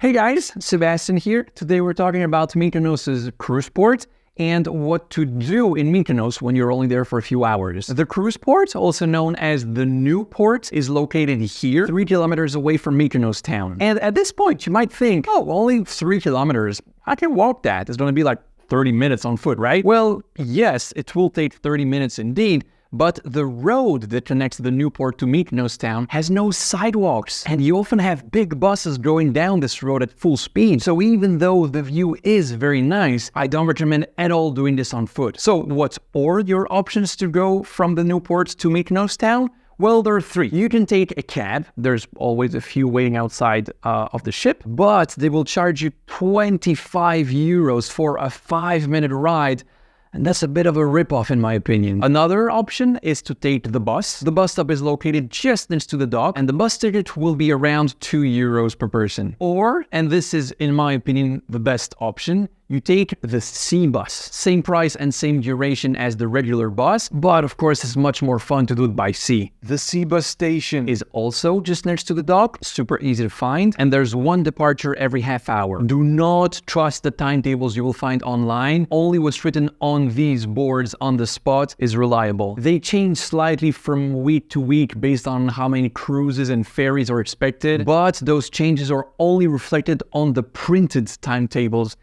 Hey guys, Sebastian here. Today we're talking about Mykonos' cruise port and what to do in Mykonos when you're only there for a few hours. The cruise port, also known as the new port, is located here, 3 kilometers away from Mykonos town. And at this point, you might think, oh, only 3 kilometers. I can walk that. It's going to be like 30 minutes on foot, right? Well, yes, it will take 30 minutes indeed, but the road that connects the new port to Mykonos town has no sidewalks, and you often have big buses going down this road at full speed. So even though the view is very nice, I don't recommend at all doing this on foot. So what are your options to go from the new port to Mykonos town? Well, there are 3. You can take a cab. There's always a few waiting outside of the ship, but they will charge you 25 euros for a 5-minute ride. And that's a bit of a ripoff in my opinion. Another option is to take the bus. The bus stop is located just next to the dock, and the bus ticket will be around 2 euros per person. Or, and this is in my opinion the best option, you take the sea bus. Same price and same duration as the regular bus, but of course it's much more fun to do it by sea. The sea bus station is also just next to the dock, super easy to find, and there's 1 departure every half hour. Do not trust the timetables you will find online. Only what's written on these boards on the spot is reliable. They change slightly from week to week based on how many cruises and ferries are expected, but those changes are only reflected on the printed timetables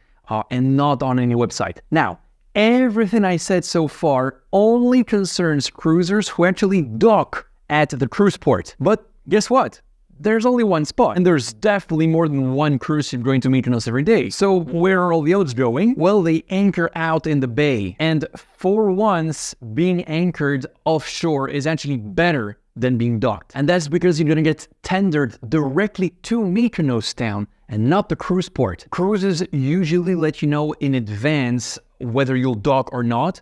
and not on any website. Now, everything I said so far only concerns cruisers who actually dock at the cruise port. But guess what? There's only 1 spot, and there's definitely more than 1 cruise ship going to Mykonos every day. So where are all the others going? Well, they anchor out in the bay. And for once, being anchored offshore is actually better than being docked. And that's because you're going to get tendered directly to Mykonos town and not the cruise port. Cruises usually let you know in advance whether you'll dock or not.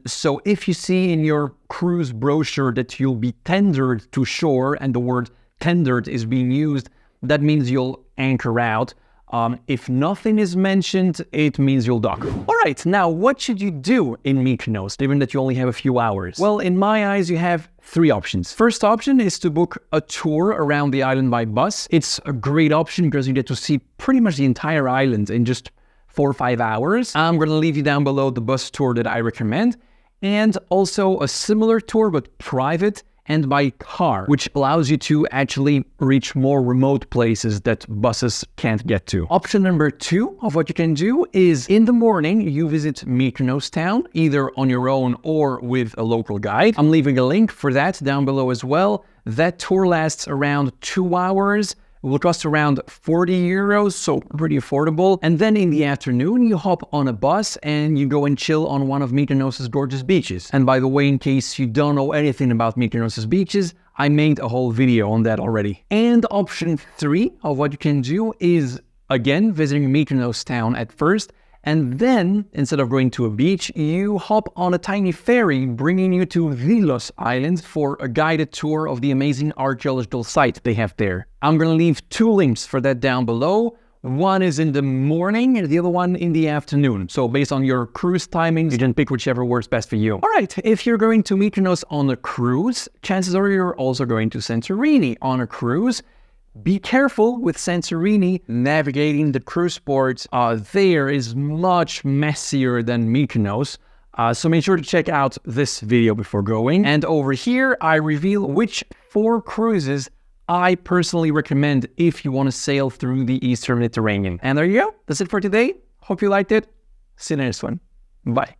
So if you see in your cruise brochure that you'll be tendered to shore and the word tendered is being used, that means you'll anchor out. If nothing is mentioned, it means you'll dock. All right, now what should you do in Mykonos, given that you only have a few hours? Well, in my eyes, you have 3 options. First option is to book a tour around the island by bus. It's a great option because you get to see pretty much the entire island in just 4 or 5 hours. I'm going to leave you down below the bus tour that I recommend, and also a similar tour but private and by car, which allows you to actually reach more remote places that buses can't get to. Option number 2 of what you can do is in the morning, you visit Mykonos town, either on your own or with a local guide. I'm leaving a link for that down below as well. That tour lasts around 2 hours. It will cost around 40 euros, so pretty affordable. And then in the afternoon, you hop on a bus and you go and chill on one of Mykonos' gorgeous beaches. And by the way, in case you don't know anything about Mykonos' beaches, I made a whole video on that already. And option 3 of what you can do is, again, visiting Mykonos town at first. And then, instead of going to a beach, you hop on a tiny ferry bringing you to Vilos Island for a guided tour of the amazing archaeological site they have there. I'm going to leave 2 links for that down below. One is in the morning and the other one in the afternoon. So based on your cruise timings, you can pick whichever works best for you. All right, if you're going to Mykonos on a cruise, chances are you're also going to Santorini on a cruise. Be careful with Santorini. Navigating the cruise port there is much messier than Mykonos. So make sure to check out this video before going. And over here, I reveal which 4 cruises I personally recommend if you want to sail through the Eastern Mediterranean. And there you go. That's it for today. Hope you liked it. See you in the next one. Bye.